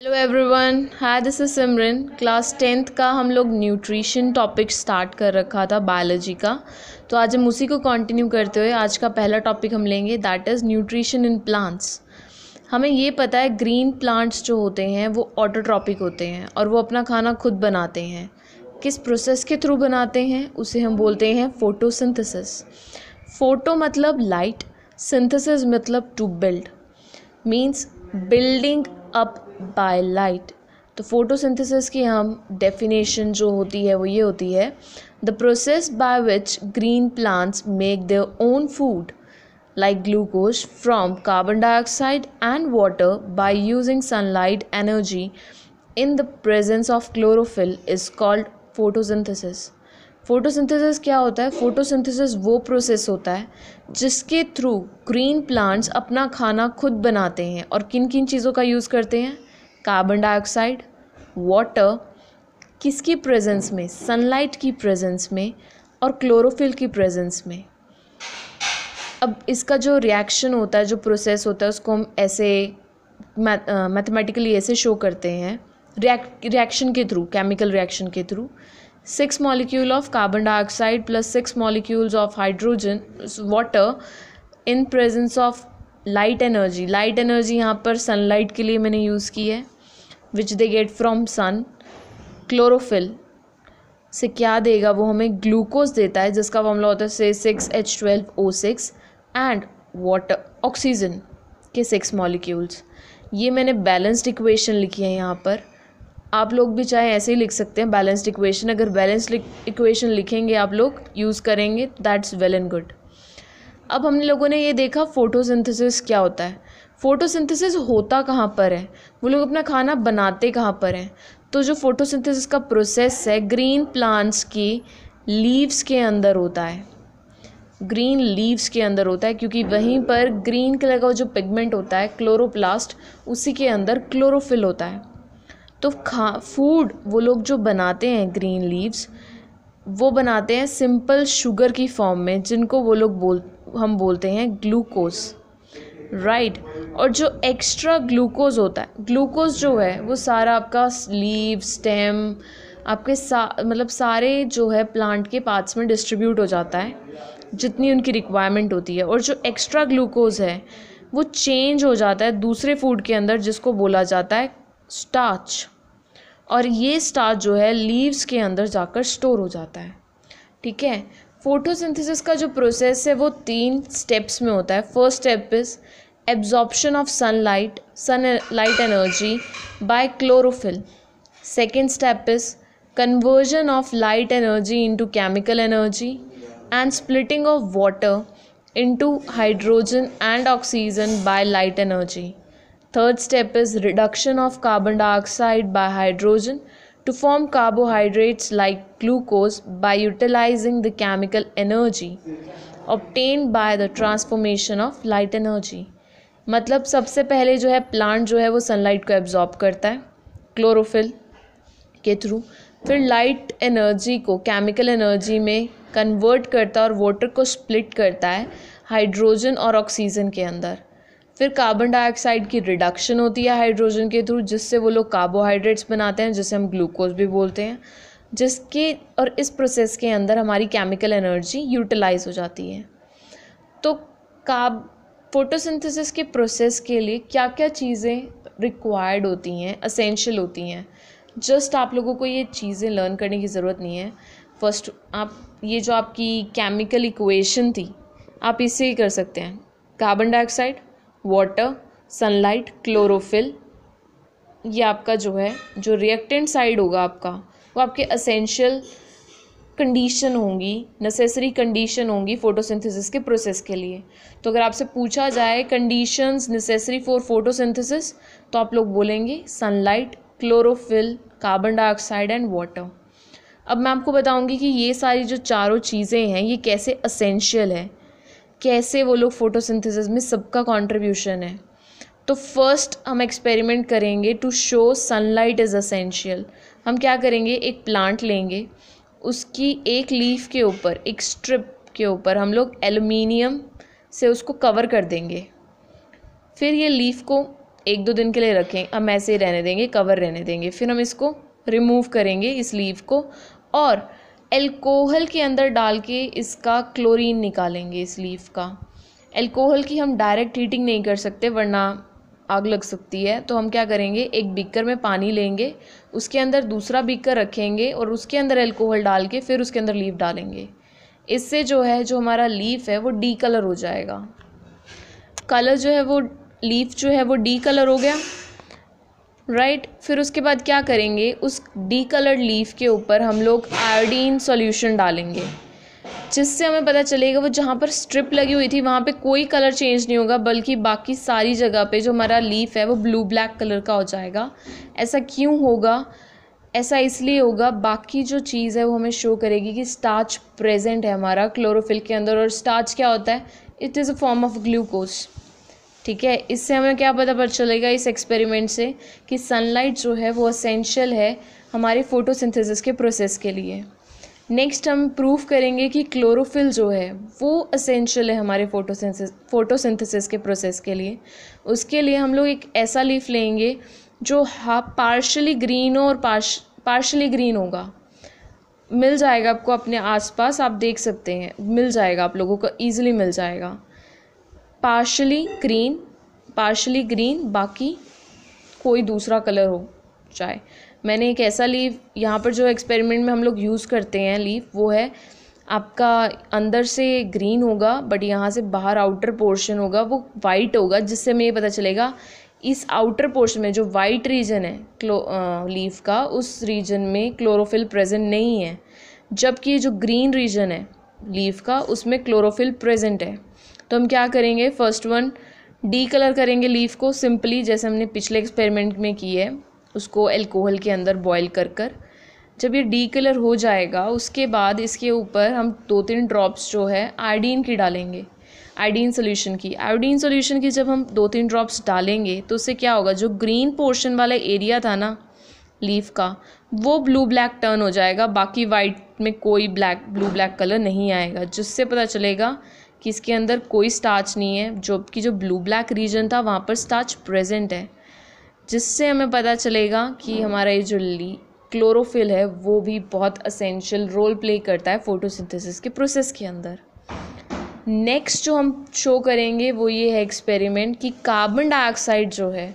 Hello everyone, hi this is Simran. Class 10th का हम लोग न्यूट्रिशन टॉपिक स्टार्ट कर रखा था बायोलॉजी का। तो आज हम उसी को कंटिन्यू करते हुए आज का पहला टॉपिक हम लेंगे, that is nutrition in plants. हमें ये पता है ग्रीन प्लांट्स जो होते हैं वो ऑटोट्रॉपिक होते हैं और वो अपना खाना खुद बनाते हैं। किस प्रोसेस के थ्रू बनाते हैं उसे हम बोलते हैं फोटोसिंथेसिस। फोटो मतलब लाइट, सिंथेसिस मतलब to build, means building up by light. तो फोटोसिंथेसिस की हम डेफिनेशन जो होती है वो ये होती है, the process by which green plants make their own food like glucose from carbon dioxide and water by using sunlight energy in the presence of chlorophyll is called photosynthesis। Photosynthesis क्या होता है? फोटोसिंथेसिस वो process होता है जिसके through green plants अपना खाना खुद बनाते हैं और किन किन चीज़ों का यूज़ करते हैं? कार्बन डाइऑक्साइड, वाटर, किसकी प्रेजेंस में? सनलाइट की प्रेजेंस में और क्लोरोफिल की प्रेजेंस में। अब इसका जो रिएक्शन होता है, जो प्रोसेस होता है, उसको हम ऐसे मैथमेटिकली ऐसे शो करते हैं, रिएक्शन के थ्रू, केमिकल रिएक्शन के through. 6 molecule of carbon dioxide plus 6 molecules of hydrogen water in presence of light energy. Light energy यहाँ पर सनलाइट के लिए मैंने यूज़ की है, which they get from sun. Chlorophyll से क्या देगा? वो हमें ग्लूकोज देता है जिसका फॉर्मूला होता है 6H12O6 एंड वाटर, ऑक्सीजन के 6 मॉलिक्यूल्स। ये मैंने बैलेंस्ड इक्वेशन लिखी है यहाँ पर। आप लोग भी चाहे ऐसे ही लिख सकते हैं बैलेंस्ड इक्वेशन। अगर बैलेंस्ड इक्वेशन लिखेंगे आप लोग, यूज़ करेंगे, दैट्स वेल एंड गुड। अब हमने लोगों ने ये देखा फोटोसिंथेसिस क्या होता है। फोटोसिंथेसिस होता कहाँ पर है? वो लोग अपना खाना बनाते कहाँ पर हैं? तो जो फोटोसिंथेसिस का प्रोसेस है ग्रीन प्लांट्स की लीव्स के अंदर होता है। ग्रीन लीव्स के अंदर होता है क्योंकि वहीं पर ग्रीन कलर का जो पिगमेंट होता है क्लोरोप्लास्ट, उसी के अंदर क्लोरोफिल होता है। तो फूड वो लोग जो बनाते हैं ग्रीन लीव्स, वो बनाते हैं सिंपल शुगर की फॉर्म में, जिनको वो लोग हम बोलते हैं ग्लूकोज, राइट। और जो एक्स्ट्रा ग्लूकोज होता है, ग्लूकोज जो है वो सारा आपका लीव, स्टेम, आपके मतलब सारे जो है प्लांट के पार्ट्स में डिस्ट्रीब्यूट हो जाता है जितनी उनकी रिक्वायरमेंट होती है। और जो एक्स्ट्रा ग्लूकोज है वो चेंज हो जाता है दूसरे फूड के अंदर जिसको बोला जाता है स्टार्च। और ये स्टार्च जो है लीव्स के अंदर जाकर स्टोर हो जाता है, ठीक है। फोटोसिंथेसिस का जो प्रोसेस है वो 3 स्टेप्स में होता है। First step is absorption of sunlight energy by chlorophyll. Second step is conversion of light energy into chemical energy and splitting of water into hydrogen and oxygen by light energy. Third step is reduction of carbon dioxide by hydrogen to form carbohydrates like glucose by utilizing the chemical energy obtained by the transformation of light energy. मतलब सबसे पहले जो है plant जो है वो sunlight को absorb करता है क्लोरोफिल के थ्रू, फिर लाइट एनर्जी को केमिकल एनर्जी में कन्वर्ट करता है और वाटर को स्प्लिट करता है हाइड्रोजन और ऑक्सीजन के अंदर। फिर कार्बन डाइऑक्साइड की रिडक्शन होती है हाइड्रोजन के थ्रू, जिससे वो लोग कार्बोहाइड्रेट्स बनाते हैं जिसे हम ग्लूकोज भी बोलते हैं, जिसके और इस प्रोसेस के अंदर हमारी केमिकल एनर्जी यूटिलाइज हो जाती है। तो फोटोसिंथेसिस के प्रोसेस के लिए क्या क्या चीज़ें रिक्वायर्ड होती हैं, असेंशियल होती हैं, जस्ट आप लोगों को ये चीज़ें लर्न करने की ज़रूरत नहीं है। फर्स्ट आप ये जो आपकी केमिकल इक्वेशन थी आप इससे ही कर सकते हैं, carbon dioxide, water, sunlight, chlorophyll. ये आपका जो है जो रिएक्टेंट साइड होगा आपका, वो आपके असेंशियल कंडीशन होंगी, नेसेसरी कंडीशन होंगी फोटोसिंथेसिस के प्रोसेस के लिए। तो अगर आपसे पूछा जाए कंडीशंस नेसेसरी फॉर फोटोसिंथेसिस, तो आप लोग बोलेंगे sunlight, chlorophyll, carbon dioxide and water. अब मैं आपको बताऊंगी कि ये सारी जो चारों चीज़ें हैं ये कैसे असेंशियल है, कैसे वो लोग फोटोसिंथेसिस में सबका कंट्रीब्यूशन है। तो फर्स्ट हम एक्सपेरिमेंट करेंगे to show sunlight is essential. हम क्या करेंगे, एक प्लांट लेंगे, उसकी एक लीफ के ऊपर, एक स्ट्रिप के ऊपर हम लोग एल्युमिनियम से उसको कवर कर देंगे। फिर ये लीफ को 1-2 दिन के लिए रखें, हम ऐसे ही रहने देंगे, कवर रहने देंगे। फिर हम इसको रिमूव करेंगे इस लीफ को और अल्कोहल के अंदर डाल के इसका क्लोरीन निकालेंगे इस लीफ का। अल्कोहल की हम डायरेक्ट हीटिंग नहीं कर सकते वरना आग लग सकती है, तो हम क्या करेंगे, एक बीकर में पानी लेंगे, उसके अंदर दूसरा बीकर रखेंगे और उसके अंदर अल्कोहल डाल के फिर उसके अंदर लीफ डालेंगे। इससे जो है जो हमारा लीफ है वो डी कलर हो जाएगा। कलर जो है वो लीफ जो है वो डी कलर हो गया, राइट। फिर उसके बाद क्या करेंगे, उस डी कलर्ड लीफ के ऊपर हम लोग आयोडीन सॉल्यूशन डालेंगे, जिससे हमें पता चलेगा वो जहाँ पर स्ट्रिप लगी हुई थी वहाँ पे कोई कलर चेंज नहीं होगा, बल्कि बाकी सारी जगह पे जो हमारा लीफ है वो ब्लू ब्लैक कलर का हो जाएगा। ऐसा क्यों होगा? ऐसा इसलिए होगा, बाकी जो चीज़ है वो हमें शो करेगी कि स्टार्च प्रेजेंट है हमारा क्लोरोफिल के अंदर। और स्टार्च क्या होता है? It is a form of glucose, ठीक है। इससे हमें क्या पता चलेगा इस एक्सपेरिमेंट से कि सनलाइट जो है वो एसेंशियल है हमारे फोटोसिंथेसिस के प्रोसेस के लिए। नेक्स्ट हम प्रूव करेंगे कि क्लोरोफिल जो है वो एसेंशियल है हमारे फोटोसिंथेसिस के प्रोसेस के लिए। उसके लिए हम लोग एक ऐसा लीफ लेंगे जो पार्शली ग्रीन और पार्शली ग्रीन होगा। मिल जाएगा आपको अपने आसपास, आप देख सकते हैं, मिल जाएगा आप लोगों को, ईजिली मिल जाएगा। पार्शली ग्रीन बाकी कोई दूसरा कलर हो जाए। मैंने एक ऐसा लीफ यहाँ पर जो एक्सपेरिमेंट में हम लोग यूज़ करते हैं लीफ, वो है आपका अंदर से ग्रीन होगा बट यहाँ से बाहर आउटर पोर्शन होगा वो वाइट होगा, जिससे हमें ये पता चलेगा इस आउटर पोर्शन में जो वाइट रीजन है लीफ का, उस रीजन में क्लोरोफिल प्रेजेंट नहीं है, जबकि जो ग्रीन रीजन है लीफ का उसमें क्लोरोफिल प्रेजेंट है। तो हम क्या करेंगे, फर्स्ट वन डी कलर करेंगे लीफ को सिंपली, जैसे हमने पिछले एक्सपेरिमेंट में की है, उसको अल्कोहल के अंदर बॉईल कर जब ये डी कलर हो जाएगा उसके बाद इसके ऊपर हम 2-3 ड्रॉप्स जो है आयोडीन की डालेंगे, आयोडीन सोल्यूशन की जब हम 2-3 ड्रॉप्स डालेंगे तो उससे क्या होगा, जो ग्रीन पोर्शन वाला एरिया था ना लीफ का वो ब्लू ब्लैक टर्न हो जाएगा, बाकी वाइट में कोई ब्लू ब्लैक कलर नहीं आएगा, जिससे पता चलेगा कि इसके अंदर कोई स्टार्च नहीं है, जबकि जो ब्लू ब्लैक रीजन था वहाँ पर स्टार्च प्रेजेंट है, जिससे हमें पता चलेगा कि हमारा ये जो क्लोरोफिल है वो भी बहुत एसेंशियल रोल प्ले करता है फोटोसिंथेसिस के प्रोसेस के अंदर। नेक्स्ट जो हम शो करेंगे वो ये है एक्सपेरिमेंट कि कार्बन डाइऑक्साइड जो है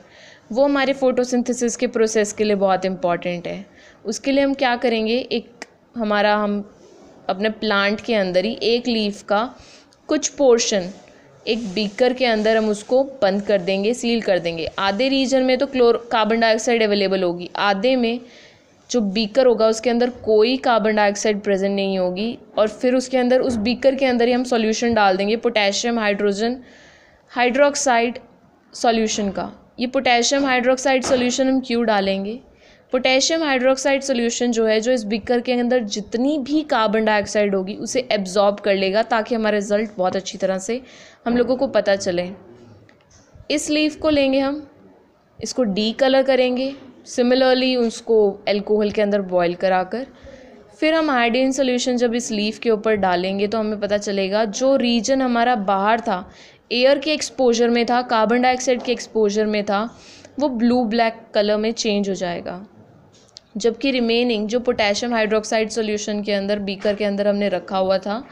वो हमारे फोटोसिंथेसिस के प्रोसेस के लिए बहुत इम्पॉर्टेंट है। उसके लिए हम क्या करेंगे, हम अपने प्लांट के अंदर ही एक लीफ का कुछ पोर्शन एक बीकर के अंदर हम उसको बंद कर देंगे, सील कर देंगे। आधे रीजन में तो कार्बन डाइऑक्साइड अवेलेबल होगी, आधे में जो बीकर होगा उसके अंदर कोई कार्बन डाइऑक्साइड प्रेजेंट नहीं होगी, और फिर उसके अंदर उस बीकर के अंदर ही हम सॉल्यूशन डाल देंगे पोटेशियम हाइड्रोक्साइड सॉल्यूशन का। ये पोटेशियम हाइड्रोक्साइड सॉल्यूशन हम क्यों डालेंगे, पोटेशियम हाइड्रोक्साइड सॉल्यूशन जो है जो इस बीकर के अंदर जितनी भी कार्बन डाइऑक्साइड होगी उसे एब्जॉर्ब कर लेगा, ताकि हमारा रिजल्ट बहुत अच्छी तरह से हम लोगों को पता चले। इस लीफ को लेंगे हम, इसको डी कलर करेंगे, सिमिलरली उसको अल्कोहल के अंदर बॉईल कराकर फिर हम आयोडीन सॉल्यूशन जब इस लीफ के ऊपर डालेंगे तो हमें पता चलेगा जो रीजन हमारा बाहर था, एयर के एक्सपोजर में था, कार्बन डाइऑक्साइड के एक्सपोजर में था, वो ब्लू ब्लैक कलर में चेंज हो जाएगा, जबकि रिमेनिंग जो पोटेशियम हाइड्रोक्साइड सॉल्यूशन के अंदर बीकर के अंदर हमने रखा हुआ था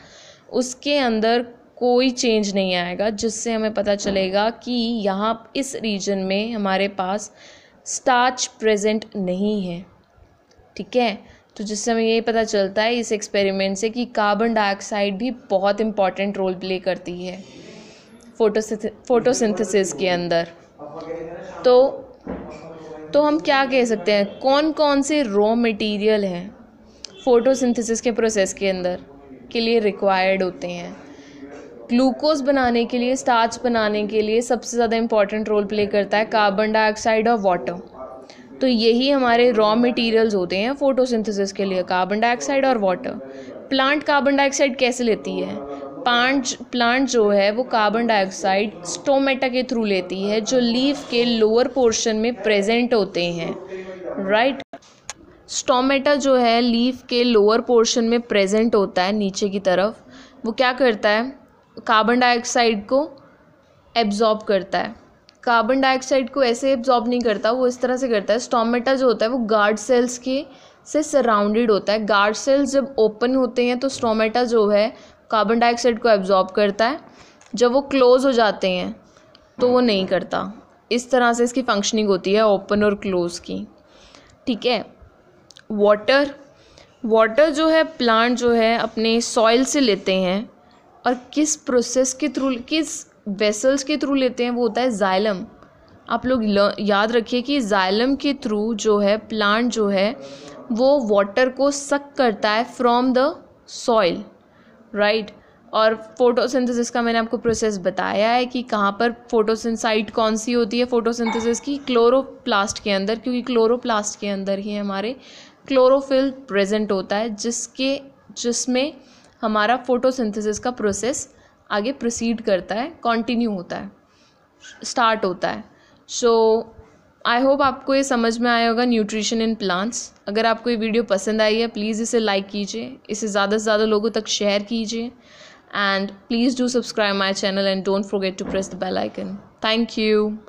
उसके अंदर कोई चेंज नहीं आएगा, जिससे हमें पता चलेगा कि यहाँ इस रीजन में हमारे पास स्टार्च प्रेजेंट नहीं है, ठीक है। तो जिससे हमें ये पता चलता है इस एक्सपेरिमेंट से कि कार्बन डाइऑक्साइड भी बहुत इम्पॉर्टेंट रोल प्ले करती है फोटोसिंथेसिस के अंदर। तो हम क्या कह सकते हैं, कौन कौन से रॉ मटेरियल हैं फोटोसिंथेसिस के प्रोसेस के अंदर के लिए रिक्वायर्ड होते हैं। ग्लूकोज बनाने के लिए, स्टार्च बनाने के लिए सबसे ज़्यादा इम्पॉर्टेंट रोल प्ले करता है कार्बन डाइऑक्साइड और वाटर। तो यही हमारे रॉ मटेरियल्स होते हैं फोटोसिंथेसिस के लिए, कार्बन डाइऑक्साइड और वाटर। प्लांट कार्बन डाइऑक्साइड कैसे लेती है, प्लांट जो है वो कार्बन डाइऑक्साइड स्टोमेटा के थ्रू लेती है, जो लीफ के लोअर पोर्शन में प्रेजेंट होते हैं, राइट। स्टोमेटा जो है लीफ के लोअर पोर्शन में प्रेजेंट होता है नीचे की तरफ, वो क्या करता है, कार्बन डाइऑक्साइड को एब्जॉर्ब करता है, कार्बन डाइऑक्साइड को ऐसे एब्जॉर्ब नहीं करता, वो इस तरह से करता है। स्टोमेटा जो होता है वो गार्ड सेल्स के से सराउंडेड होता है। गार्ड सेल्स जब ओपन होते हैं तो स्टोमेटा जो है कार्बन डाइऑक्साइड को एब्जॉर्ब करता है, जब वो क्लोज हो जाते हैं तो वो नहीं करता। इस तरह से इसकी फंक्शनिंग होती है ओपन और क्लोज की, ठीक है। वाटर जो है प्लांट जो है अपने सॉइल से लेते हैं, और किस प्रोसेस के थ्रू, किस वेसल्स के थ्रू लेते हैं, वो होता है जाइलम। आप लोग याद रखिए कि जाइलम के थ्रू जो है प्लांट जो है वो वाटर को सक करता है फ्रॉम द सॉइल, राइट। और फोटोसिंथेसिस का मैंने आपको प्रोसेस बताया है कि कहाँ पर फोटोसिंथेसिस कौन सी होती है फोटोसिंथेसिस की, क्लोरोप्लास्ट के अंदर, क्योंकि क्लोरोप्लास्ट के अंदर ही हमारे क्लोरोफिल प्रेजेंट होता है, जिसमें हमारा फोटोसिंथेसिस का प्रोसेस आगे प्रोसीड करता है, कंटिन्यू होता है, स्टार्ट होता है। सो आई होप आपको ये समझ में आया होगा न्यूट्रिशन इन प्लांट्स। अगर आपको ये वीडियो पसंद आई है प्लीज़ इसे लाइक कीजिए, इसे ज़्यादा से ज़्यादा लोगों तक शेयर कीजिए, and please do subscribe my channel and don't forget to press the bell icon. Thank you.